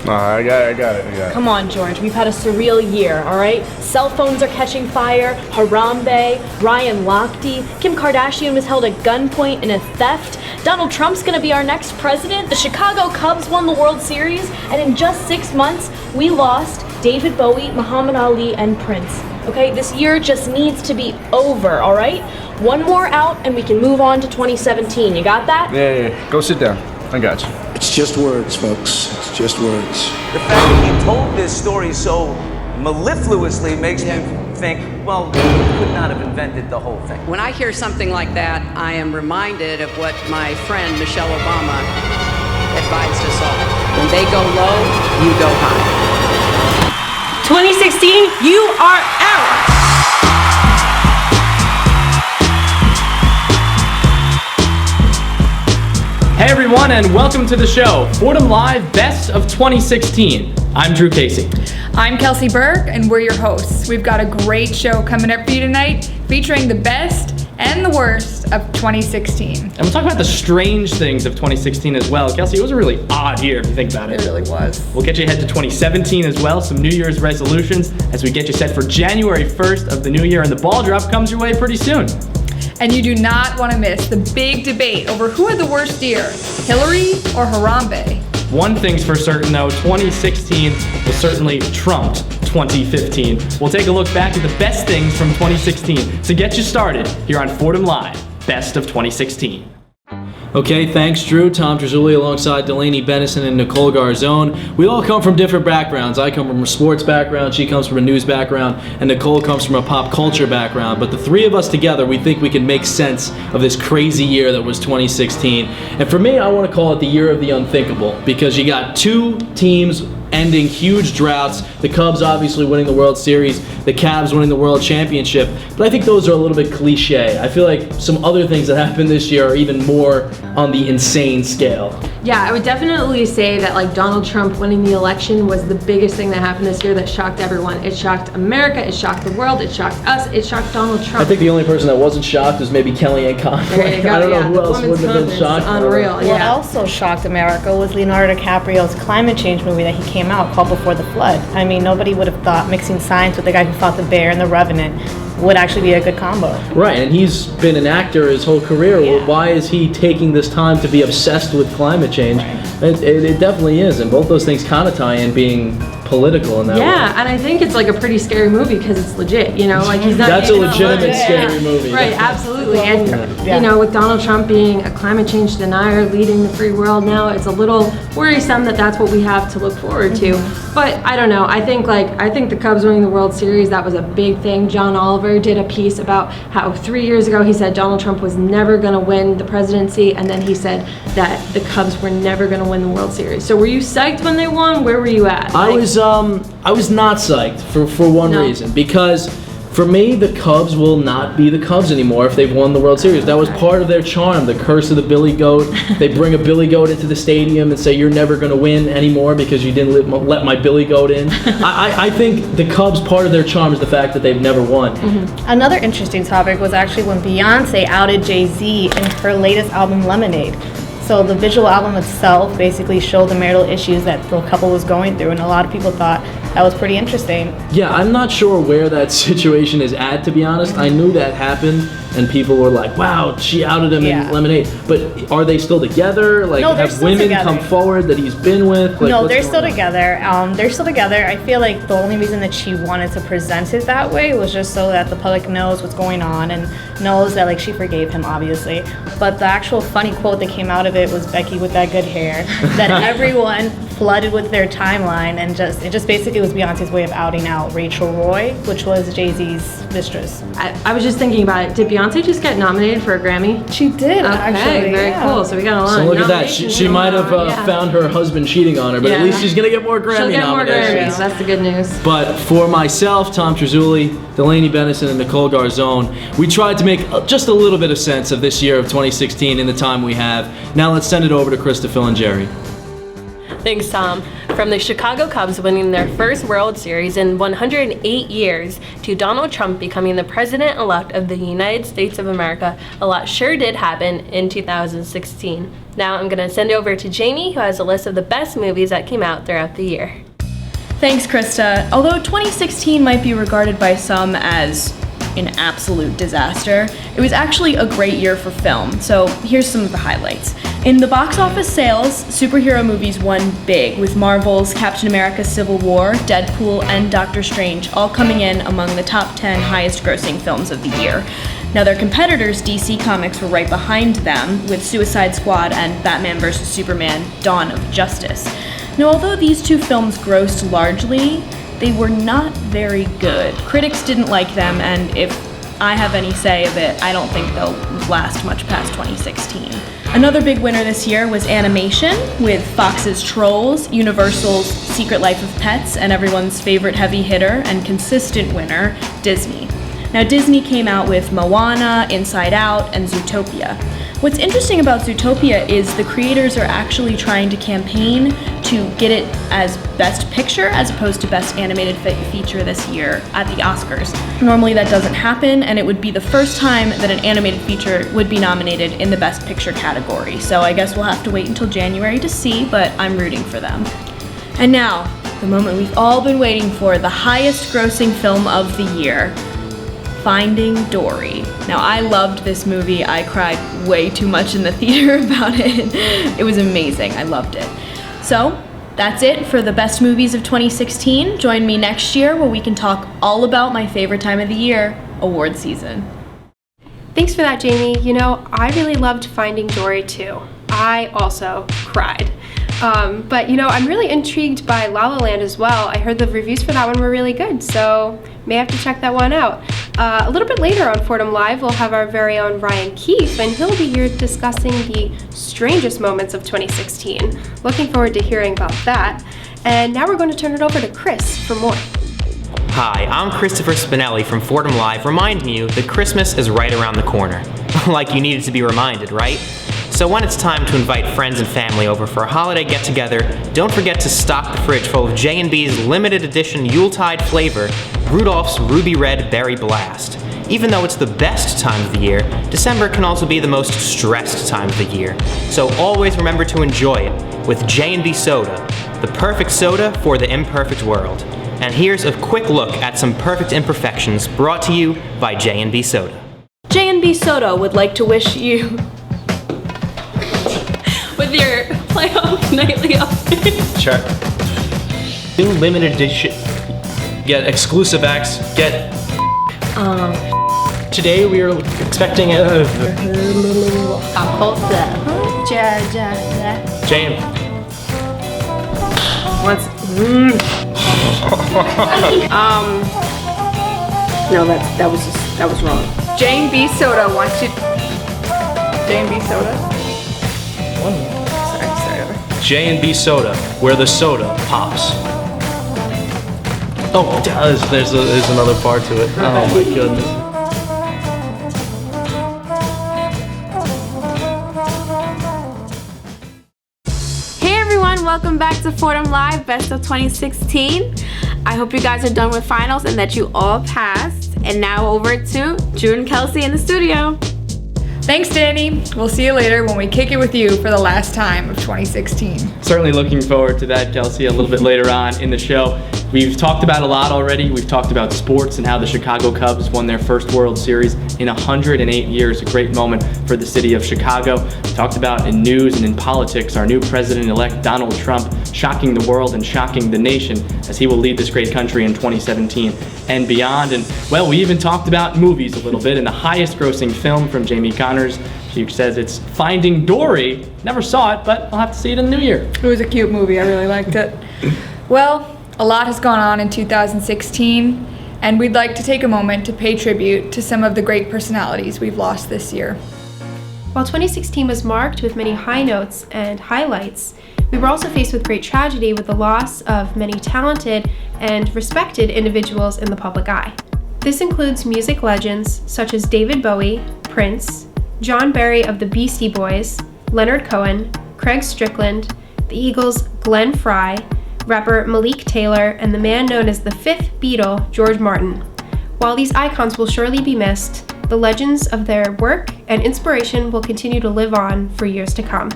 I got it. Come on, George. We've had a surreal year, all right? Cell phones are catching fire. Harambe, Ryan Lochte, Kim Kardashian was held at gunpoint in a theft. Donald Trump's gonna be our next president. The Chicago Cubs won the World Series, and in just 6 months, we lost David Bowie, Muhammad Ali, and Prince. Okay, this year just needs to be over, all right? One more out, and we can move on to 2017. You got that? Yeah. Go sit down. I got you. It's just words, folks. It's just words. The fact that he told this story so mellifluously makes me think, well, he could not have invented the whole thing. When I hear something like that, I am reminded of what my friend Michelle Obama advised us all. When they go low, you go high. 2016, you are out! Hey everyone, and welcome to the show, Fordham Live Best of 2016. I'm Drew Casey. I'm Kelsey Burke, and we're your hosts. We've got a great show coming up for you tonight, featuring the best and the worst of 2016. And we'll talk about the strange things of 2016 as well. Kelsey, it was a really odd year if you think about it. It really was. We'll get you ahead to 2017 as well, some New Year's resolutions as we get you set for January 1st of the new year, and the ball drop comes your way pretty soon. And you do not want to miss the big debate over who had the worst year, Hillary or Harambe. One thing's for certain though, 2016 was certainly trumped 2015. We'll take a look back at the best things from 2016 to get you started here on Fordham Live, Best of 2016. Okay, thanks Drew. Tom Trezulli alongside Delaney Bennison and Nicole Garzone. We all come from different backgrounds. I come from a sports background, she comes from a news background, and Nicole comes from a pop culture background. But the three of us together, we think we can make sense of this crazy year that was 2016. And for me, I want to call it the year of the unthinkable, because you got two teams ending huge droughts. The Cubs obviously winning the World Series, the Cavs winning the World Championship. But I think those are a little bit cliche. I feel like some other things that happened this year are even more on the insane scale. Yeah, I would definitely say that like Donald Trump winning the election was the biggest thing that happened this year that shocked everyone. It shocked America, it shocked the world, it shocked us, it shocked Donald Trump. I think the only person that wasn't shocked was maybe Kellyanne Conway. There you go. I don't know Yeah, who the else woman's wouldn't have been movement is shocked. unreal. What Yeah. also shocked America was Leonardo DiCaprio's climate change movie that he came out called Before the Flood. I mean, nobody would have thought mixing science with the guy who fought the bear and the Revenant would actually be a good combo. Right, and he's been an actor his whole career. Yeah. Why is he taking this time to be obsessed with climate change? It definitely is, and both those things kind of tie in being political in that way. Yeah, and I think it's like a pretty scary movie because it's legit, you know, like he's not That's a making it up. legitimate Yeah. scary movie. Right, absolutely. And Yeah. you know, with Donald Trump being a climate change denier leading the free world now, it's a little worrisome that that's what we have to look forward to. But I don't know. I think the Cubs winning the World Series, that was a big thing. John Oliver did a piece about how 3 years ago he said Donald Trump was never going to win the presidency, and then he said that the Cubs were never going to win the World Series. So were you psyched when they won? Where were you at? I was not psyched for one No. reason, because for me the Cubs will not be the Cubs anymore if they've won the World Series. That was part of their charm, the curse of the Billy Goat. They bring a Billy Goat into the stadium and say you're never going to win anymore because you didn't let my Billy Goat in. I think the Cubs, part of their charm is the fact that they've never won. Another interesting topic was actually when Beyonce outed Jay-Z in her latest album, Lemonade. So the visual album itself basically showed the marital issues that the couple was going through, and a lot of people thought that was pretty interesting. Yeah, I'm not sure where that situation is at, to be honest. I knew that happened, and people were like, wow, she outed him Yeah. in Lemonade. But are they still together? Like, No, they're have still women together. come forward that he's been with? Like, No, what's they're going still on? together. They're still together. I feel like the only reason that she wanted to present it that way was just so that the public knows what's going on and knows that like she forgave him, obviously. But the actual funny quote that came out of it was Becky with that good hair that everyone flooded with their timeline, and it just basically was Beyonce's way of outing out Rachel Roy, which was Jay-Z's mistress. I was just thinking about it. Did Beyonce just get nominated for a Grammy? She did, Okay, actually. very yeah. cool. So we got a lot So of look at that. nominations She going might have on, yeah. found her husband cheating on her, but at Yeah. least she's going to get more Grammy She'll get more nominations. Grammys. That's the good news. But for myself, Tom Trezulli, Delaney Bennison, and Nicole Garzone, we tried to make just a little bit of sense of this year of 2016 in the time we have. Now let's send it over to Krista, Phil, and Jerry. Thanks, Tom. From the Chicago Cubs winning their first World Series in 108 years to Donald Trump becoming the president-elect of the United States of America, a lot sure did happen in 2016. Now I'm going to send it over to Jamie, who has a list of the best movies that came out throughout the year. Thanks, Krista. Although 2016 might be regarded by some as an absolute disaster, it was actually a great year for film. So here's some of the highlights. In the box office sales, superhero movies won big, with Marvel's Captain America Civil War, Deadpool, and Doctor Strange all coming in among the top 10 highest grossing films of the year. Now their competitors, DC Comics, were right behind them, with Suicide Squad and Batman vs. Superman: Dawn of Justice. Now although these two films grossed largely, they were not very good. Critics didn't like them, and if I have any say of it, I don't think they'll last much past 2016. Another big winner this year was animation, with Fox's Trolls, Universal's Secret Life of Pets, and everyone's favorite heavy hitter and consistent winner, Disney. Now Disney came out with Moana, Inside Out, and Zootopia. What's interesting about Zootopia is the creators are actually trying to campaign to get it as Best Picture as opposed to Best Animated Feature this year at the Oscars. Normally that doesn't happen, and it would be the first time that an animated feature would be nominated in the Best Picture category. So I guess we'll have to wait until January to see, but I'm rooting for them. And now, the moment we've all been waiting for, the highest grossing film of the year, Finding Dory. Now I loved this movie. I cried way too much in the theater about it. It was amazing. I loved it. So that's it for the best movies of 2016. Join me next year where we can talk all about my favorite time of the year, award season. Thanks for that, Jamie. You know, I really loved Finding Dory too. I also cried. But you know, I'm really intrigued by La La Land as well. I heard the reviews for that one were really good, so may have to check that one out. A little bit later on Fordham Live, we'll have our very own Ryan Keefe, and he'll be here discussing the strangest moments of 2016. Looking forward to hearing about that. And now we're going to turn it over to Chris for more. Hi, I'm Christopher Spinelli from Fordham Live, reminding you that Christmas is right around the corner. Like you needed to be reminded, right? So when it's time to invite friends and family over for a holiday get-together, don't forget to stock the fridge full of J&B's limited edition Yuletide flavor, Rudolph's Ruby Red Berry Blast. Even though it's the best time of the year, December can also be the most stressed time of the year. So always remember to enjoy it with J&B Soda, the perfect soda for the imperfect world. And here's a quick look at some perfect imperfections brought to you by J&B Soda. J&B Soda would like to wish you with your playoff nightly update. Check. New limited edition. Get exclusive acts. Get. Today we are expecting a. James. What's no, that was wrong. J&B Soda wants you. J&B Soda? Sorry. J&B Soda, where the soda pops. Oh, there's another part to it. Oh my goodness. Welcome back to Fordham Live, Best of 2016. I hope you guys are done with finals and that you all passed. And now over to Drew and Kelsey in the studio. Thanks, Danny. We'll see you later when we kick it with you for the last time of 2016. Certainly looking forward to that, Kelsey, a little bit later on in the show. We've talked about a lot already. We've talked about sports and how the Chicago Cubs won their first World Series in 108 years, a great moment for the city of Chicago. We talked about in news and in politics, our new president-elect Donald Trump shocking the world and shocking the nation as he will lead this great country in 2017 and beyond. And well, we even talked about movies a little bit, and the highest grossing film from Jamie Connors. She says it's Finding Dory. Never saw it, but I'll have to see it in the new year. It was a cute movie. I really liked it. Well, a lot has gone on in 2016, and we'd like to take a moment to pay tribute to some of the great personalities we've lost this year. While 2016 was marked with many high notes and highlights, we were also faced with great tragedy with the loss of many talented and respected individuals in the public eye. This includes music legends such as David Bowie, Prince, John Barry of the Beastie Boys, Leonard Cohen, Craig Strickland, the Eagles' Glenn Frey, rapper Malik Taylor, and the man known as the fifth Beatle, George Martin. While these icons will surely be missed, the legends of their work and inspiration will continue to live on for years to come.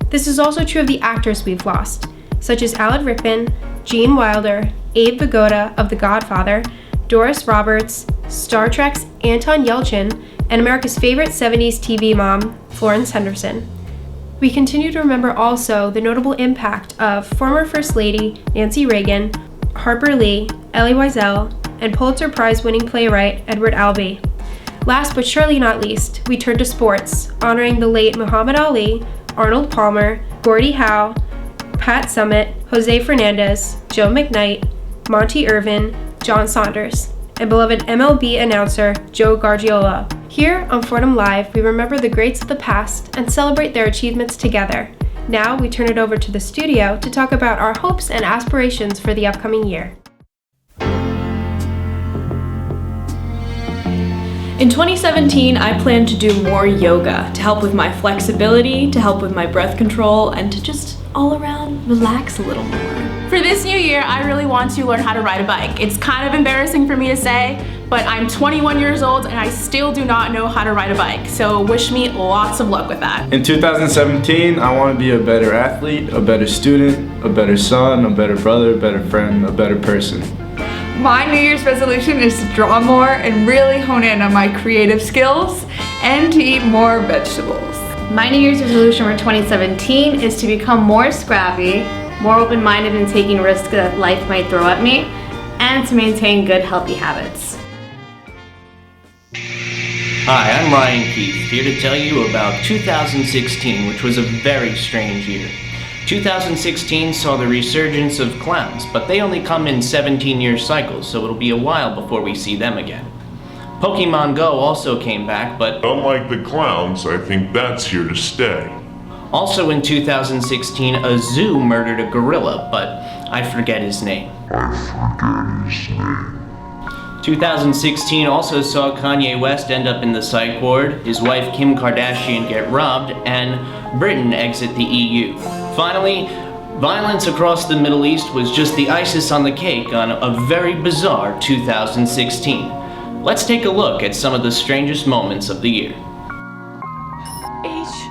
This is also true of the actors we've lost, such as Alan Rickman, Gene Wilder, Abe Vigoda of The Godfather, Doris Roberts, Star Trek's Anton Yelchin, and America's favorite 70s TV mom, Florence Henderson. We continue to remember also the notable impact of former First Lady Nancy Reagan, Harper Lee, Elie Wiesel, and Pulitzer Prize-winning playwright Edward Albee. Last but surely not least, we turn to sports, honoring the late Muhammad Ali, Arnold Palmer, Gordie Howe, Pat Summitt, Jose Fernandez, Joe McKnight, Monty Irvin, John Saunders, and beloved MLB announcer Joe Gargiola. Here on Fordham Live, we remember the greats of the past and celebrate their achievements together. Now we turn it over to the studio to talk about our hopes and aspirations for the upcoming year. In 2017, I plan to do more yoga to help with my flexibility, to help with my breath control, and to just all around relax a little more. For this new year, I really want to learn how to ride a bike. It's kind of embarrassing for me to say, but I'm 21 years old and I still do not know how to ride a bike. So wish me lots of luck with that. In 2017, I want to be a better athlete, a better student, a better son, a better brother, a better friend, a better person. My New Year's resolution is to draw more and really hone in on my creative skills and to eat more vegetables. My New Year's resolution for 2017 is to become more scrappy, more open-minded in taking risks that life might throw at me, and to maintain good, healthy habits. Hi, I'm Ryan Keith, here to tell you about 2016, which was a very strange year. 2016 saw the resurgence of clowns, but they only come in 17-year cycles, so it'll be a while before we see them again. Pokemon Go also came back, but unlike the clowns, I think that's here to stay. Also in 2016, a zoo murdered a gorilla, but I forget his name. 2016 also saw Kanye West end up in the psych ward, his wife Kim Kardashian get robbed, and Britain exit the EU. Finally, violence across the Middle East was just the icing on the cake on a very bizarre 2016. Let's take a look at some of the strangest moments of the year. H-E-R-E,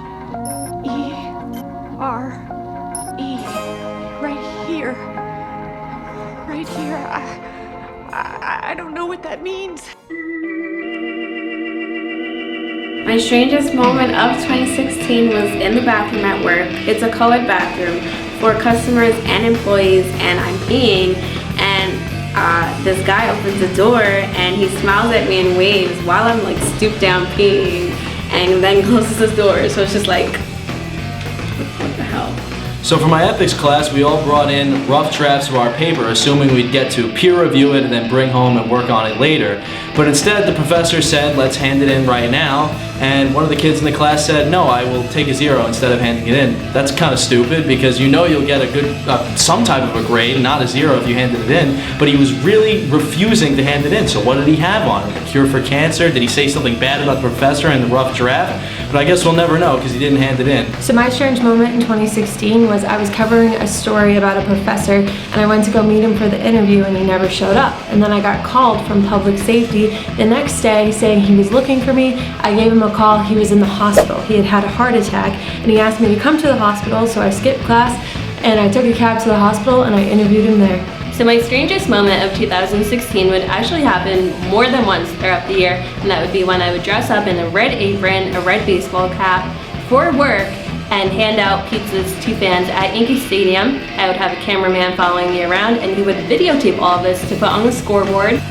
right here. Right here. I don't know what that means. My strangest moment of 2016 was in the bathroom at work. It's a co-ed bathroom for customers and employees, and I'm peeing, and this guy opens the door and he smiles at me and waves while I'm like stooped down peeing, and then closes the door. So it's just like, what the hell? So for my ethics class, we all brought in rough drafts of our paper, assuming we'd get to peer review it and then bring home and work on it later. But instead, the professor said, let's hand it in right now. And one of the kids in the class said, no, I will take a 0 instead of handing it in. That's kind of stupid because you know you'll get a good, some type of a grade, not a 0 if you handed it in. But he was really refusing to hand it in. So what did he have on it? A cure for cancer? Did he say something bad about the professor in the rough draft? But I guess we'll never know because he didn't hand it in. So my strange moment in 2016 was I was covering a story about a professor and I went to go meet him for the interview and he never showed up. And then I got called from public safety the next day saying he was looking for me. I gave him a call. He was in the hospital. He had had a heart attack and he asked me to come to the hospital, so I skipped class and I took a cab to the hospital and I interviewed him there. So my strangest moment of 2016 would actually happen more than once throughout the year, and that would be when I would dress up in a red apron, a red baseball cap for work, and hand out pizzas to fans at Yankee Stadium. I would have a cameraman following me around, and he would videotape all of this to put on the scoreboard.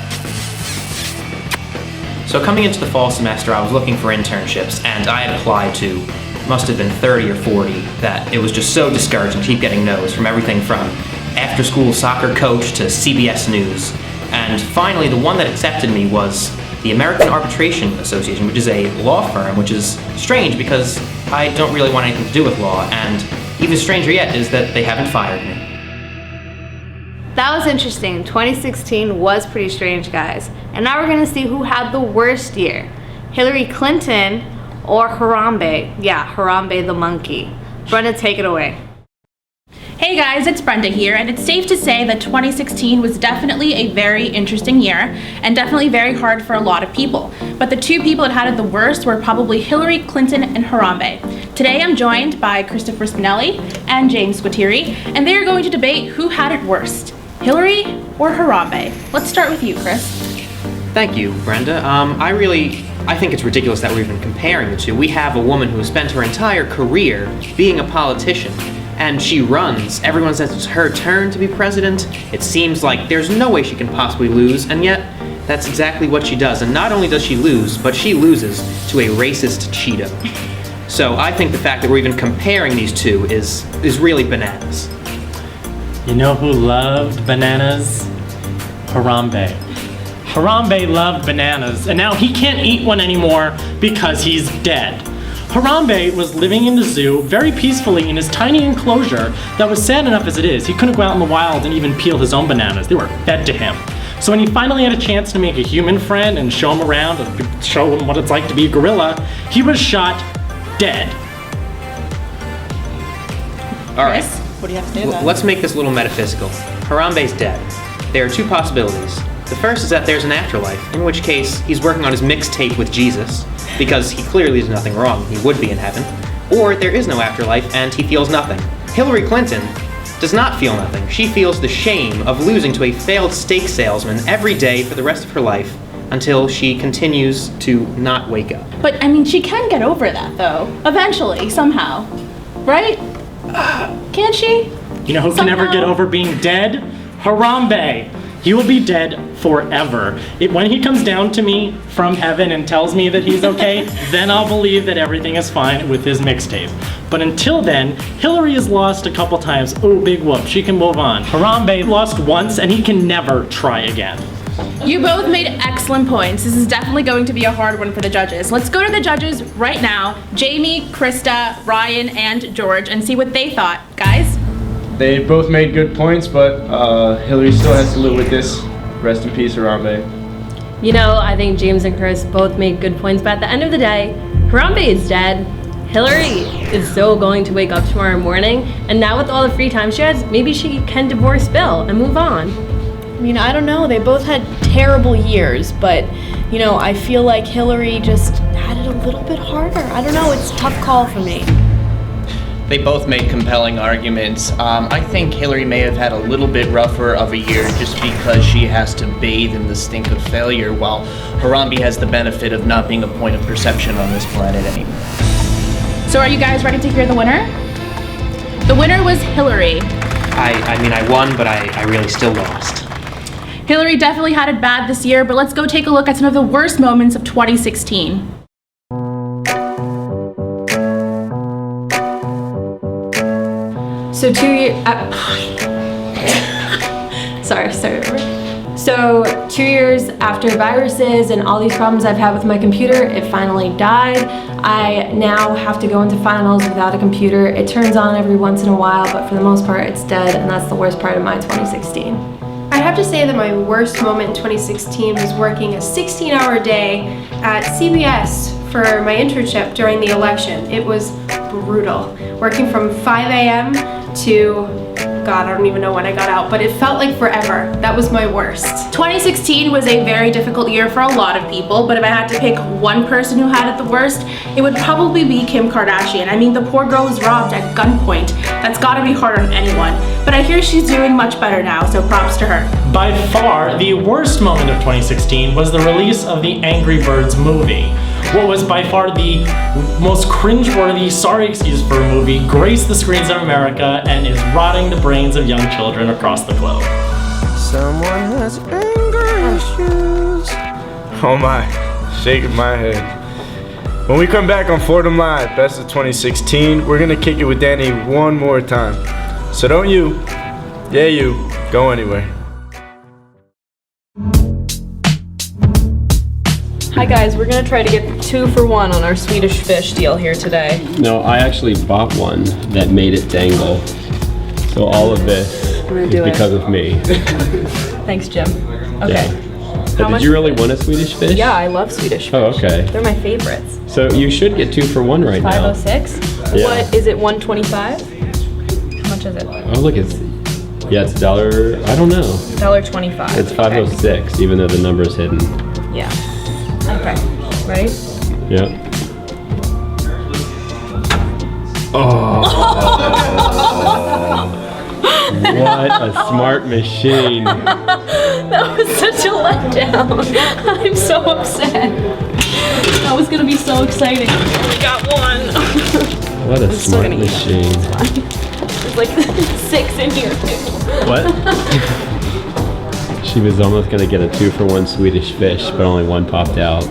So coming into the fall semester, I was looking for internships, and I had applied to, must have been 30 or 40, that it was just so discouraging to keep getting no's from everything from after-school soccer coach to CBS News. And finally, the one that accepted me was the American Arbitration Association, which is a law firm, which is strange because I don't really want anything to do with law, and even stranger yet is that they haven't fired me. That was interesting. 2016 was pretty strange, guys. And now we're gonna see who had the worst year. Hillary Clinton or Harambe. Yeah, Harambe the monkey. Brenda, take it away. Hey guys, it's Brenda here, and it's safe to say that 2016 was definitely a very interesting year, and definitely very hard for a lot of people. But the two people that had it the worst were probably Hillary Clinton and Harambe. Today I'm joined by Christopher Spinelli and James Guattiri, and they are going to debate who had it worst, Hillary or Harambe. Let's start with you, Chris. Thank you, Brenda. I think it's ridiculous that we're even comparing the two. We have a woman who has spent her entire career being a politician, and she runs. Everyone says it's her turn to be president. It seems like there's no way she can possibly lose, and yet that's exactly what she does. And not only does she lose, but she loses to a racist Cheeto. So I think the fact that we're even comparing these two is really bananas. You know who loved bananas? Harambe. Harambe loved bananas, and now he can't eat one anymore because he's dead. Harambe was living in the zoo very peacefully in his tiny enclosure that was sad enough as it is. He couldn't go out in the wild and even peel his own bananas. They were fed to him. So when he finally had a chance to make a human friend and show him around and show him what it's like to be a gorilla, he was shot dead. All right. What do you have to say about Let's make this a little metaphysical. Harambe's dead. There are two possibilities. The first is that there's an afterlife, in which case he's working on his mixtape with Jesus, because he clearly does nothing wrong, he would be in heaven. Or there is no afterlife and he feels nothing. Hillary Clinton does not feel nothing. She feels the shame of losing to a failed steak salesman every day for the rest of her life until she continues to not wake up. But I mean, she can get over that though, eventually, somehow, right? Can't she? You know who can never get over being dead? Harambe. He will be dead forever. When he comes down to me from heaven and tells me that he's okay, then I'll believe that everything is fine with his mixtape. But until then, Hillary has lost a couple times. Oh, big whoop, she can move on. Harambe lost once and he can never try again. You both made excellent points. This is definitely going to be a hard one for the judges. Let's go to the judges right now. Jamie, Krista, Ryan, and George, and see what they thought. Guys? They both made good points, but Hillary still has to live with this. Rest in peace, Harambe. You know, I think James and Chris both made good points, but at the end of the day, Harambe is dead. Hillary is still going to wake up tomorrow morning, and now with all the free time she has, maybe she can divorce Bill and move on. I mean, I don't know. They both had terrible years, but, you know, I feel like Hillary just had it a little bit harder. I don't know. It's a tough call for me. They both made compelling arguments. I think Hillary may have had a little bit rougher of a year just because she has to bathe in the stink of failure, while Harambe has the benefit of not being a point of perception on this planet anymore. So are you guys ready to hear the winner? The winner was Hillary. I mean, I won, but I really still lost. Hillary definitely had it bad this year, but let's go take a look at some of the worst moments of 2016. So 2 years, So 2 years after viruses and all these problems I've had with my computer, it finally died. I now have to go into finals without a computer. It turns on every once in a while, but for the most part it's dead, and that's the worst part of my 2016. I have to say that my worst moment in 2016 was working a 16-hour day at CBS for my internship during the election. It was brutal. Working from 5 a.m. to, God, I don't even know when I got out, but it felt like forever. That was my worst. 2016 was a very difficult year for a lot of people, but if I had to pick one person who had it the worst, it would probably be Kim Kardashian. I mean, the poor girl was robbed at gunpoint. That's gotta be hard on anyone. But I hear she's doing much better now, so props to her. By far, the worst moment of 2016 was the release of the Angry Birds movie. What was by far the most cringeworthy, sorry excuse for a movie, graced the screens of America and is rotting the brains of young children across the globe. Someone has anger issues. Oh my, shaking my head. When we come back on Fordham Live, Best of 2016, we're gonna kick it with Danny one more time. So don't you, yeah you, go anywhere. Hi guys, we're gonna try to get 2 for 1 on our Swedish fish deal here today. No, I actually bought one that made it dangle. So all of this is because of me. Thanks, Jim. Okay. Yeah. Did you really want a Swedish fish? Yeah, I love Swedish fish. Oh, okay. They're my favorites. So you should get 2 for 1 right now. 506? Yeah. What, is it 125? How much are is it? Oh, look, it's $1. I don't know. $1.25. It's 506, even though the number is hidden. Yeah. Okay. Ready? Yep. Oh. What a smart machine. That was such a letdown. I'm so upset. That was gonna be so exciting. I only got one. What a smart machine. There's like 6 in here too. What? She was almost gonna get a 2-for-1 Swedish fish, but only one popped out.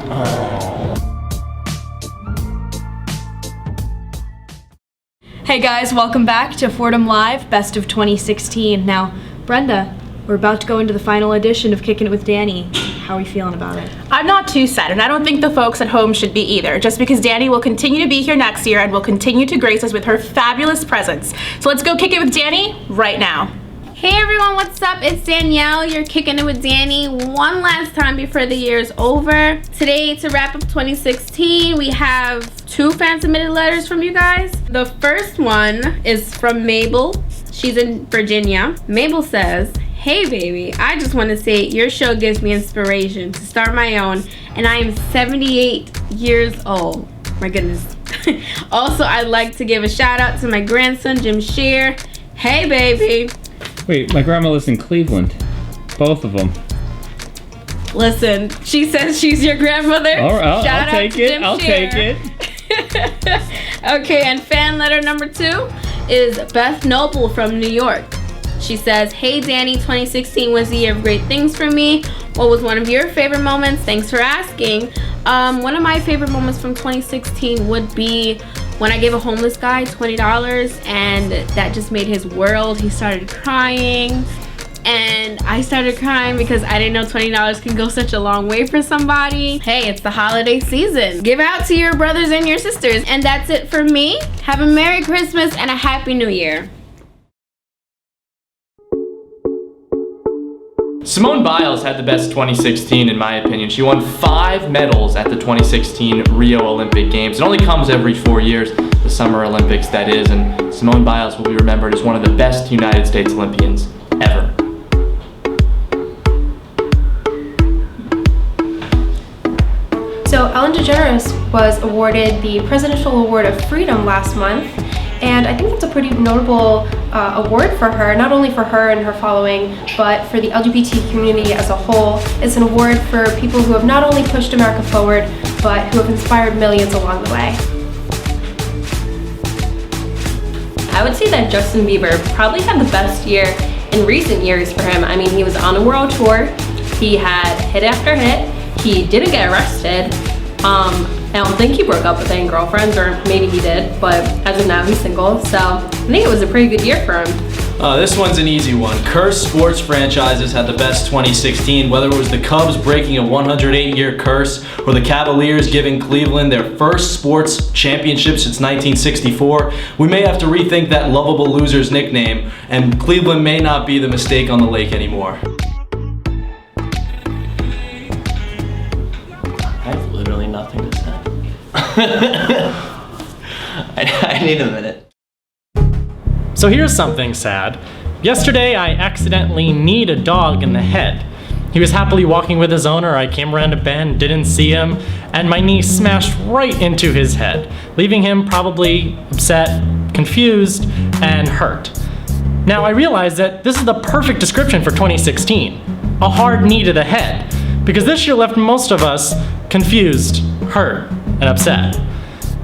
Hey guys, welcome back to Fordham Live, Best of 2016. Now, Brenda, we're about to go into the final edition of Kicking It With Danny. How are we feeling about it? I'm not too sad, and I don't think the folks at home should be either, just because Danny will continue to be here next year and will continue to grace us with her fabulous presence. So let's go kick it with Danny right now. Hey everyone, what's up? It's Danielle. You're kicking it with Danny one last time before the year is over. Today, to wrap up 2016, we have 2 fan-submitted letters from you guys. The first one is from Mabel. She's in Virginia. Mabel says, "Hey baby, I just want to say your show gives me inspiration to start my own, and I am 78 years old." My goodness. Also, I'd like to give a shout out to my grandson, Jim Shear. Hey baby. Wait, my grandma lives in Cleveland. Both of them. Listen, she says she's your grandmother. All right, Shout I'll out take to it. Jim I'll Shear. take it. Okay, and fan letter number 2 is Beth Noble from New York. She says, "Hey Danny, 2016 was a year of great things for me. What was one of your favorite moments? Thanks for asking." One of my favorite moments from 2016 would be when I gave a homeless guy $20, and that just made his world. He started crying, and I started crying because I didn't know $20 can go such a long way for somebody. Hey, it's the holiday season. Give out to your brothers and your sisters. And that's it for me. Have a Merry Christmas and a Happy New Year. Simone Biles had the best 2016 in my opinion. She won 5 medals at the 2016 Rio Olympic Games. It only comes every 4 years, the Summer Olympics that is, and Simone Biles will be remembered as one of the best United States Olympians ever. So Ellen DeGeneres was awarded the Presidential Award of Freedom last month, and I think that's a pretty notable award for her, not only for her and her following, but for the LGBT community as a whole. It's an award for people who have not only pushed America forward, but who have inspired millions along the way. I would say that Justin Bieber probably had the best year in recent years for him. I mean, he was on a world tour, he had hit after hit, he didn't get arrested. I don't think he broke up with any girlfriends, or maybe he did, but as of now he's single, so I think it was a pretty good year for him. This one's an easy one. Cursed sports franchises had the best 2016, whether it was the Cubs breaking a 108-year curse or the Cavaliers giving Cleveland their first sports championship since 1964. We may have to rethink that lovable loser's nickname, and Cleveland may not be the mistake on the lake anymore. I have literally nothing to say. I need a minute. So here's something sad. Yesterday I accidentally kneed a dog in the head. He was happily walking with his owner. I came around a bend, didn't see him, and my knee smashed right into his head, leaving him probably upset, confused, and hurt. Now I realize that this is the perfect description for 2016. A hard knee to the head. Because this year left most of us confused, hurt, and upset.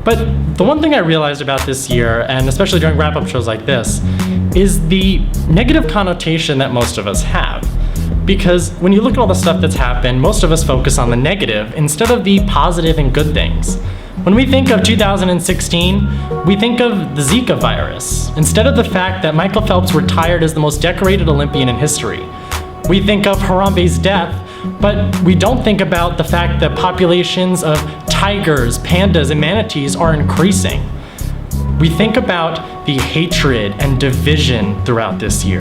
But the one thing I realized about this year, and especially during wrap-up shows like this, is the negative connotation that most of us have. Because when you look at all the stuff that's happened, most of us focus on the negative instead of the positive and good things. When we think of 2016, we think of the Zika virus, instead of the fact that Michael Phelps retired as the most decorated Olympian in history. We think of Harambe's death, but we don't think about the fact that populations of tigers, pandas, and manatees are increasing. We think about the hatred and division throughout this year,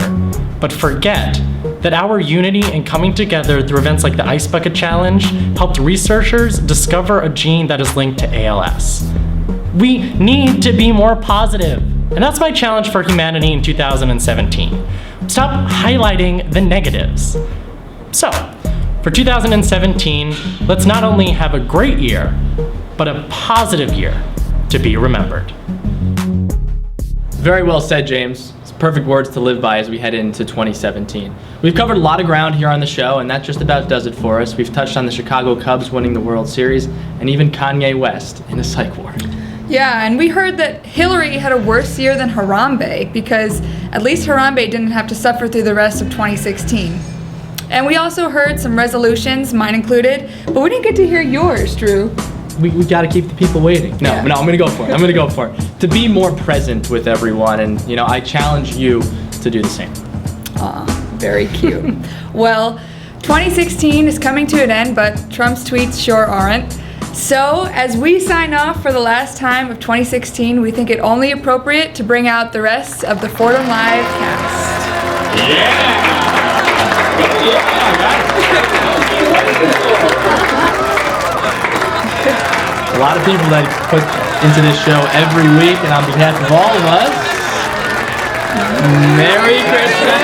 but forget that our unity and coming together through events like the Ice Bucket Challenge helped researchers discover a gene that is linked to ALS. We need to be more positive. And that's my challenge for humanity in 2017. Stop highlighting the negatives. So, for 2017, let's not only have a great year, but a positive year to be remembered. Very well said, James. It's perfect words to live by as we head into 2017. We've covered a lot of ground here on the show, and that just about does it for us. We've touched on the Chicago Cubs winning the World Series, and even Kanye West in a psych ward. Yeah, and we heard that Hillary had a worse year than Harambe because at least Harambe didn't have to suffer through the rest of 2016. And we also heard some resolutions, mine included, but we didn't get to hear yours, Drew. We got to keep the people waiting. No, I'm going to go for it. To be more present with everyone, and I challenge you to do the same. Aw, very cute. Well, 2016 is coming to an end, but Trump's tweets sure aren't. So, as we sign off for the last time of 2016, we think it only appropriate to bring out the rest of the Fordham Live cast. A lot of people that put into this show every week, and on behalf of all of us, Merry Christmas!